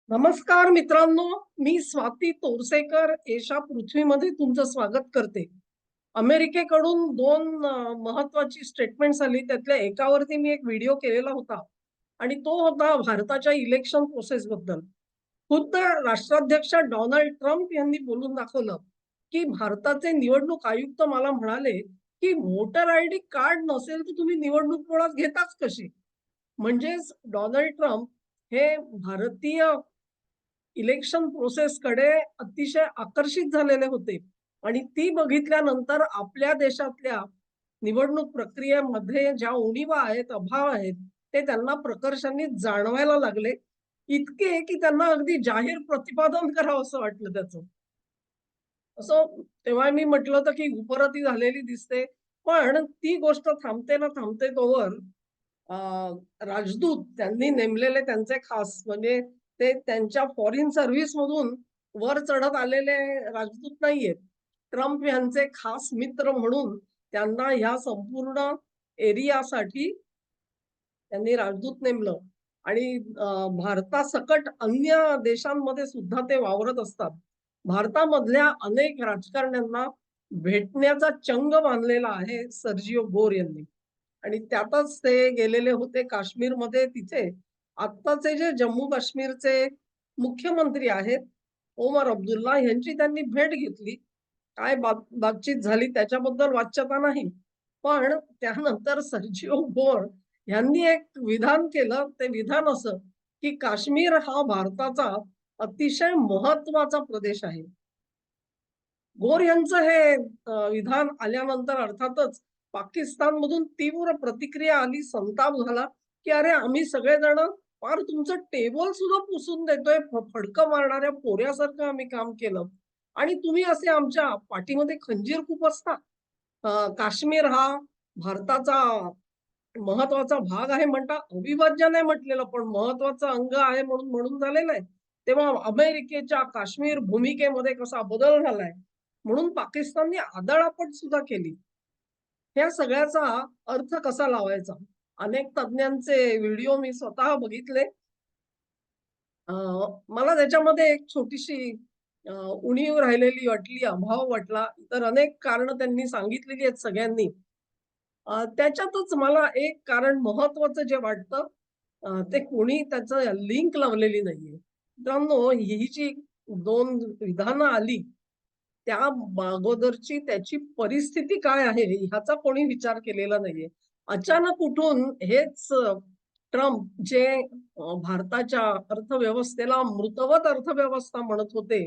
नमस्कार मित्रांनो, मी स्वाती तोरसेकर एशा पृथ्वीमध्ये तुमचं स्वागत करते. अमेरिकेकडून दोन महत्वाची स्टेटमेंट्स आली. त्यातल्या एकावरती मी एक व्हिडिओ केलेला होता आणि तो होता भारताच्या इलेक्शन प्रोसेस बद्दल. खुद्द राष्ट्राध्यक्ष डोनाल्ड ट्रम्प यांनी बोलून दाखवलं, की भारताचे निवडणूक आयुक्त मला म्हणाले, की व्होटर आयडी कार्ड नसेल तर तुम्ही निवडणूक मुळात घेताच कशी? म्हणजेच डोनाल्ड ट्रम्प हे भारतीय इलेक्शन प्रोसेसकडे अतिशय आकर्षित झालेले होते आणि ती बघितल्यानंतर आपल्या देशातल्या निवडणूक प्रक्रियेमध्ये ज्या उणिवा आहेत, अभाव आहेत, ते त्यांना प्रकर्षाने जाणवायला लागले. इतके की त्यांना अगदी जाहीर प्रतिपादन करावंसं वाटलं त्याचं. असं तेव्हा मी म्हटलं होतं की उपरती झालेली दिसते. पण ती गोष्ट थांबते ना थांबते तोवर अ, राजदूत त्यांनी नेमलेले त्यांचे खास म्हणजे ते त्यांच्या फॉरेन सर्व्हिस मधून वर चढत आलेले राजदूत नाहीयेत. ट्रम्प यांचे खास मित्र म्हणून त्यांना ह्या संपूर्ण एरियासाठी त्यांनी राजदूत नेमलं आणि भारतासकट अन्य देशांमध्ये सुद्धा ते वावरत असतात. भारतामधल्या अनेक राजकारण्यांना भेटण्याचा चंग बांधलेला आहे सर्जिओ बोर यांनी. आणि त्यातच ते गेलेले होते काश्मीरमध्ये तिथे. आत्ताचे जे जम्मू काश्मीरचे मुख्यमंत्री आहेत, ओमर अब्दुल्ला यांची त्यांनी भेट घेतली. काय बातचीत झाली त्याच्याबद्दल वाच्यता नाही. पण त्यानंतर सर्जिओ बोर यांनी एक विधान केलं. ते विधान असं, की काश्मीर हा भारताचा अतिशय महत्वाचा प्रदेश आहे. गोर यांचं हे विधान आल्यानंतर अर्थातच पाकिस्तानमधून तीव्र प्रतिक्रिया आली, संताप झाला, की "अरे, आम्ही सगळेजण फार तुमचं टेबल सुद्धा पुसून देतोय, फडकं मारणाऱ्या पोऱ्यासारखं आम्ही काम केलं आणि तुम्ही असे आमच्या पाठीमध्ये खंजीर खुपसता." काश्मीर हा भारताचा महत्वाचा भाग आहे म्हणता अविभाज्य नाही म्हटलेलं, पण महत्वाचं अंग आहे म्हणून म्हणून झालेलं आहे. तेव्हा अमेरिकेच्या काश्मीर भूमिकेमध्ये कसा बदल झालाय, म्हणून पाकिस्तानने आदळआपट सुद्धा केली. ह्या सगळ्याचा अर्थ कसा लावायचा? अनेक तज्ञांचे व्हिडिओ मी स्वतः बघितले. अ, मला त्याच्यामध्ये एक छोटीशी उणीव राहिलेली वाटली, अभाव वाटला. तर अनेक कारणं त्यांनी सांगितलेली आहेत सगळ्यांनी. त्याच्यातच मला एक कारण महत्वाचं जे वाटतं ते कोणी त्याचं लिंक लावलेली नाहीये. मित्रांनो, ही जी 2 विधानं आली, त्या अगोदरची त्याची परिस्थिती काय आहे ह्याचा कोणी विचार केलेला नाहीये. अचानक उठून हेच ट्रम्प जे भारताच्या अर्थव्यवस्थेला मृतवत अर्थव्यवस्था म्हणत होते,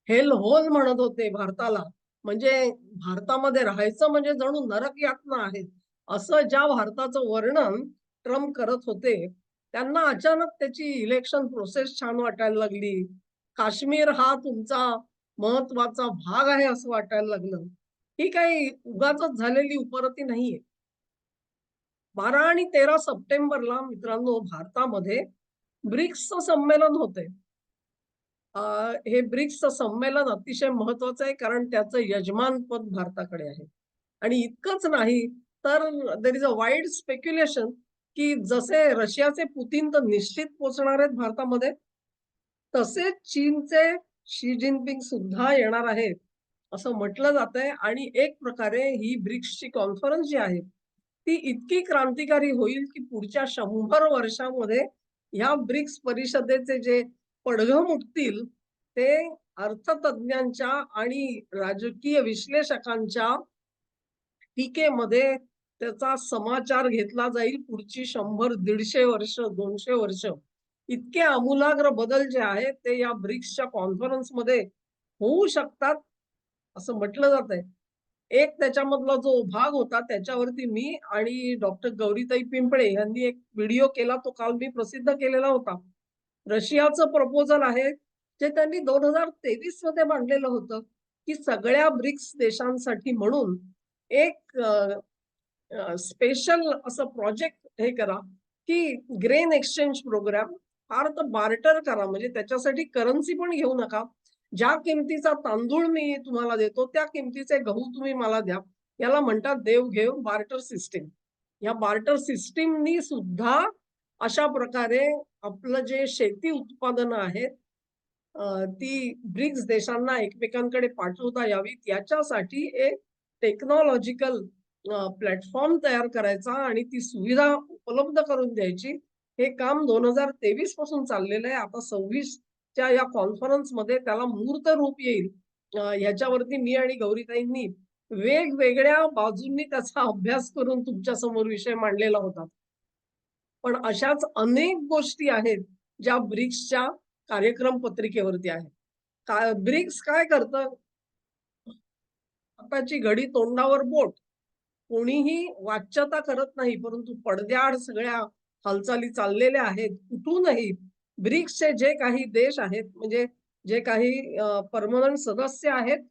हेल होल म्हणत होते भारताला. म्हणजे भारतामध्ये राहायचं म्हणजे जणू नरक यातना आहे. असं ज्या भारताचं वर्णन ट्रम्प करत होते, त्यांना अचानक त्याची इलेक्शन प्रोसेस छान वाटायला लागली. काश्मीर हा तुमचा महत्वाचा भाग आहे असं वाटायला लागलं. ही काही उगाचच झालेली उपरती नाहीये. 12 आणि 13 सप्टेंबरला मित्रांनो भारतामध्ये ब्रिक्सचं संमेलन होतंय. अ, हे ब्रिक्सचं संमेलन अतिशय महत्वाचं आहे कारण त्याचं यजमानपद भारताकडे आहे. आणि इतकंच नाही तर there is a wide speculation की जसे रशियाचे पुतिन तर निश्चित पोहोचणार आहेत भारतामध्ये, तसेच चीनचे शी जिनपिंग सुद्धा येणार आहेत, असं म्हटलं जातंय आणि एक प्रकारे ही ब्रिक्सची कॉन्फरन्स जी आहे, ती इतकी क्रांतिकारी होईल, की पुढच्या 100 वर्षामध्ये ह्या ब्रिक्स परिषदेचे जे पडघम उठतील, ते अर्थतज्ञांच्या आणि राजकीय विश्लेषकांच्या टीकेमध्ये त्याचा समाचार घेतला जाईल पुढची 100, 150 वर्ष, 200 वर्ष. इतके आमूलाग्र बदल जे आहेत ते या ब्रिक्सच्या कॉन्फरन्समध्ये होऊ शकतात, असं म्हटलं जातंय. एक त्याच्यामधला जो भाग होता त्याच्यावरती मी आणि डॉक्टर गौरीताई पिंपळे यांनी एक व्हिडिओ केला. तो काल मी प्रसिद्ध केलेला होता. रशियाचं प्रपोजल आहे, जे त्यांनी 2023 मध्ये मांडलेलं होतं, की सगळ्या ब्रिक्स देशांसाठी म्हणून एक स्पेशल असं प्रोजेक्ट हे करा, की ग्रेन एक्सचेंज प्रोग्राम फार तर बार्टर करा. म्हणजे त्याच्यासाठी करन्सी पण घेऊ नका. ज्या किमतीचा तांदूळ मी तुम्हाला देतो, त्या किमतीचे गहू तुम्ही मला द्या. याला म्हणतात देव-घेव बार्टर सिस्टम. या बार्टर सिस्टमनी सुद्धा अशा प्रकारे आपलं जे शेती उत्पादनं आहेत ती ब्रिक्स देशांना एकमेकांकडे पाठवता यावीत याच्यासाठी एक टेक्नॉलॉजिकल प्लॅटफॉर्म तयार करायचा आणि ती सुविधा उपलब्ध करून द्यायची. हे काम 2023 पासून चाललेलं आहे. आता 26च्या या कॉन्फरन्समध्ये त्याला मूर्त रूप येईल. ह्याच्यावरती मी आणि गौरीताईंनी वेगवेगळ्या बाजूंनी त्याचा अभ्यास करून तुमच्या समोर विषय मांडलेला होता. पण अशाच अनेक गोष्टी आहेत, ज्या ब्रिक्सच्या कार्यक्रम पत्रिकेवरती आहेत. ब्रिक्स काय करतं? हाताची घडी तोंडावर बोट. कोणीही वाच्यता करत नाही, परंतु पडद्याआड सगळ्या हालचाली चाललेल्या आहेत. कुठूनही ब्रिक्सचे जे काही देश आहेत, म्हणजे जे काही पर्मनंट सदस्य आहेत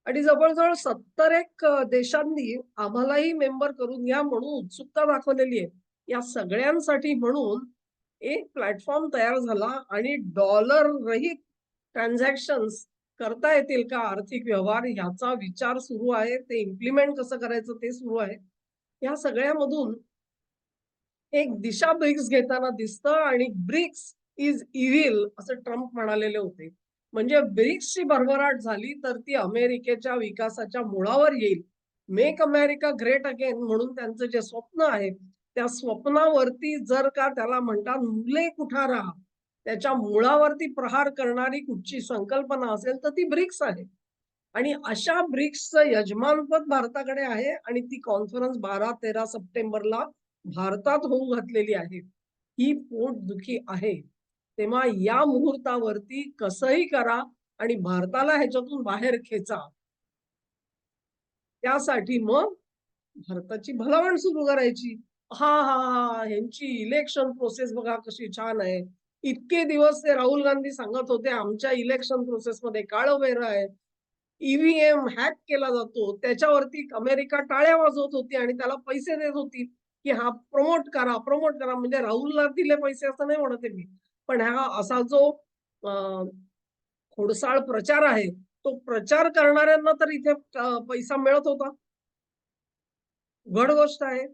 आणि जवळ-जवळ 70 एक देशांनी आम्हालाही मेंबर करून घ्या म्हणून उत्सुकता दाखवलेली आहे. या सगळ्यांसाठी म्हणून एक प्लॅटफॉर्म तयार झाला आणि डॉलर रहित ट्रान्झॅक्शन्स करता येतील का आर्थिक व्यवहार ह्याचा विचार सुरू आहे. ते इम्प्लिमेंट कसं करायचं ते सुरू आहे. या सगळ्यामधून एक दिशा ब्रिक्स घेताना दिसतं आणि ब्रिक्स इज इव्हिल असं ट्रम्प म्हणालेले होते. म्हणजे ब्रिक्सची भरभराट झाली तर ती अमेरिकेच्या विकासाच्या मुळावर येईल. मेक अमेरिका ग्रेट अगेन म्हणून त्यांचं जे स्वप्न आहे, त्या स्वप्नावरती जर का त्याला म्हणतात मुले कुठारा, त्याच्या मुळावरती प्रहार करणारी कुठची संकल्पना असेल तर ती ब्रिक्स आहे. आणि अशा ब्रिक्सचं यजमानपद भारताकडे आहे आणि ती कॉन्फरन्स 12-13 सप्टेंबरला भारतात होऊ घातलेली आहे. ही पोटदुखी आहे. तेव्हा या मुहूर्तावरती कसंही करा आणि भारताला ह्याच्यातून बाहेर खेचा. त्यासाठी मग भारताची भलावण सुरू करायची. हां, हां, हां. ह्यांची इलेक्शन प्रोसेस बघा कशी छान आहे. इतके दिवस ते राहुल गांधी सांगत होते, आमच्या इलेक्शन प्रोसेसमध्ये काळं-बेरं आहे. ईव्हीएम हॅक केला जातो. त्याच्यावरती अमेरिका टाळ्या वाजवत होती आणि त्याला पैसे देत होती, की हा प्रमोट करा, प्रमोट करा. म्हणजे राहुलला दिले पैसे असं नाही म्हणत आहे मी. पण हा असा जो अ, खोडसाळ प्रचार आहे, तो प्रचार करणाऱ्यांना तर इथे पैसा मिळत होता. उघड गोष्ट आहे.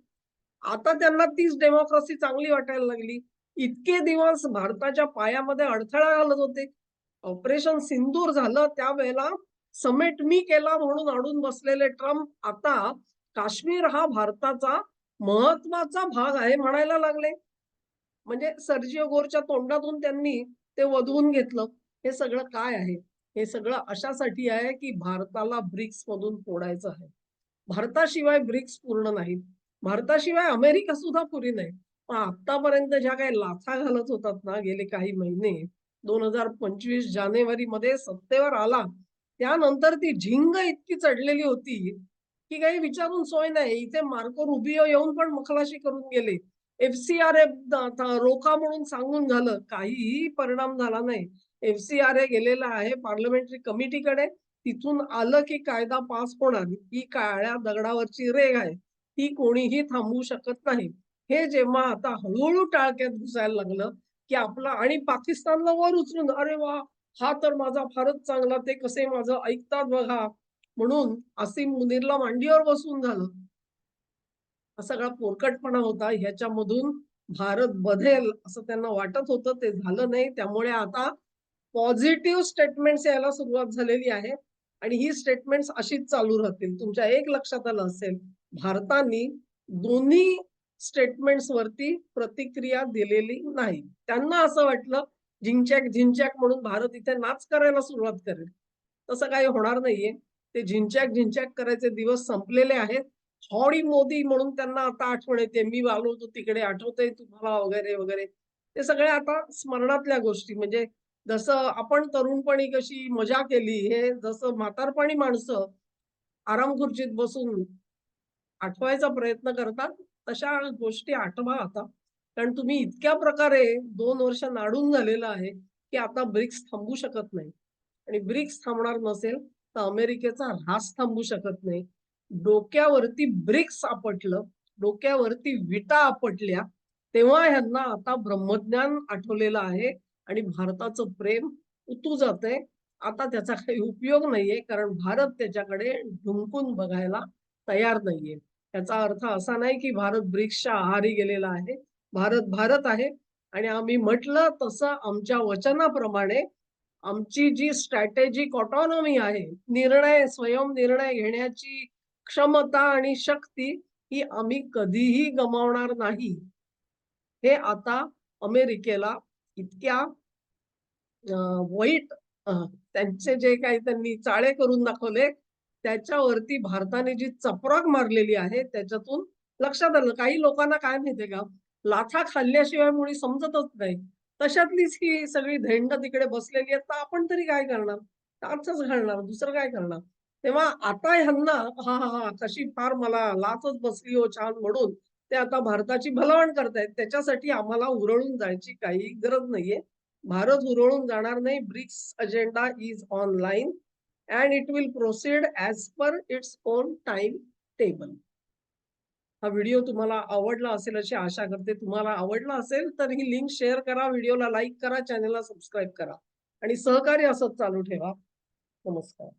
आता त्यांना तीच डेमोक्रेसी चांगली वाटायला लागली. इतके दिवस भारताच्या पायामध्ये अडथळा घालत होते. ऑपरेशन सिंदूर झालं त्यावेळेला समेट मी केला म्हणून अडून बसलेले ट्रम्प आता काश्मीर हा भारताचा महत्वाचा भाग आहे म्हणायला लागले. म्हणजे सर्जिओ गोरच्या तोंडातून त्यांनी ते वधवून घेतलं. हे सगळं काय आहे? हे सगळं अशासाठी आहे, की भारताला ब्रिक्समधून फोडायचं आहे. भारताशिवाय ब्रिक्स पूर्ण नाहीत. भारताशिवाय अमेरिका सुद्धा पुरी नाही. पण आत्तापर्यंत ज्या काही लाथा घालत होतात ना, गेले काही महिने 2025 जानेवारीमध्ये सत्तेवर आला. त्यानंतर ती झिंग इतकी चढलेली होती, की काही विचारून सोय नाही. इथे मार्को रुबियो येऊन पण मखलाशी करून गेले. एफ-सी-आर-ए रोका म्हणून सांगून झालं. काहीही परिणाम झाला नाही. एफ-सी-आर-ए गेलेला आहे पार्लमेंटरी कमिटीकडे. तिथून आलं की कायदा पास होणार. ही काळ्या दगडावरची रेघ आहे. ती कोणीही थांबवू शकत नाही. हे जेव्हा आता हळू टाळक्यात घुसायला लागलं, की आपला आणि पाकिस्तानला वर उचलून, "अरे वाह! हा तर माझा फारच चांगला, ते कसे माझं ऐकतात बघा." म्हणून असीम मुनीरला मांडीवर बसवून झालं. हा सगळा पोरकटपणा होता. ह्याच्यामधून भारत बधेल असं त्यांना वाटत होतं. ते झालं नाही. त्यामुळे आता पॉझिटिव्ह स्टेटमेंट्स यायला सुरुवात झालेली आहे आणि ही स्टेटमेंट्स अशीच चालू राहतील. तुमच्या एक लक्षात आलं असेल, भारताने दोन्ही स्टेटमेंट्स वरती प्रतिक्रिया दिलेली नाही. त्यांना असं वाटलं झिंच्याक, झिंच्याक म्हणून भारत इथे नाच करायला सुरुवात करेल. तसं काही होणार नाहीये. ते झिंच्याक, झिंच्याक करायचे दिवस संपलेले आहेत. हॉडी मोदी म्हणून त्यांना आता आठवण येते. मी आलो होतो तिकडे आठवतंय तुम्हाला वगैरे, वगैरे. ते सगळे आता स्मरणातल्या गोष्टी म्हणजे जसं आपण तरुणपणी कशी मजा केली, हे जसं म्हातारपणी माणसं आराम खुर्चीत बसून आठवायचा प्रयत्न करतात, तशा गोष्टी आठवा आता. कारण तुम्ही इतक्या प्रकारे 2 वर्ष नाडून झालेलं आहे, की आता ब्रिक्स थांबू शकत नाही. आणि ब्रिक्स थांबणार नसेल, तर अमेरिकेचा ऱ्हास थांबू शकत नाही. डोक्यावरती ब्रिक्स आपटलं, डोक्यावरती विटा आपटल्या, तेव्हा ह्यांना आता ब्रह्मज्ञान आठवलेलं आहे आणि भारताचं प्रेम उतू जातंय. आता त्याचा काही उपयोग नाहीये, कारण भारत त्याच्याकडे ढुंकून बघायला तयार नाहीये. याचा अर्थ असा नाही, की भारत ब्रिक्सच्या आहारी गेलेला आहे. भारत, भारत आहे. आणि आम्ही म्हटलं तसं आमच्या वचनाप्रमाणे आमची जी स्ट्रॅटेजिक ऑटोनॉमी आहे, स्वयं निर्णय घेण्याची क्षमता आणि शक्ती ही आम्ही कधीही गमावणार नाही. हे आता अमेरिकेला इतक्या वाईट अ, त्यांचे जे काही त्यांनी चाळे करून दाखवले, त्याच्यावरती भारताने जी चपराक मारलेली आहे, त्याच्यातून लक्षात आलं. काही लोकांना काय माहितीये का, लाथा खाल्ल्याशिवाय मुळी समजतच नाही. तशातलीच ही सगळी धेंड तिकडे बसलेली आहे, तर आपण तरी काय करणार? टाचच घालणार, दुसरं काय करणार? तेव्हा आता ह्यांना हां, हां, हां, कशी फार मला लाचच बसली हो छान म्हणून ते आता भारताची भलावण करतायत. त्याच्यासाठी आम्हाला हुरळून जायची काही गरज नाहीये. भारत हुरळून जाणार नाही. BRICS agenda is online and it will proceed as per its own time table. हा व्हिडिओ तुम्हाला आवडला असेल अशी आशा करते. तुम्हाला आवडला असेल तर ही लिंक शेअर करा, व्हिडिओला लाईक करा, चॅनलला सबस्क्राईब करा आणि सहकार्य असंच चालू ठेवा. नमस्कार.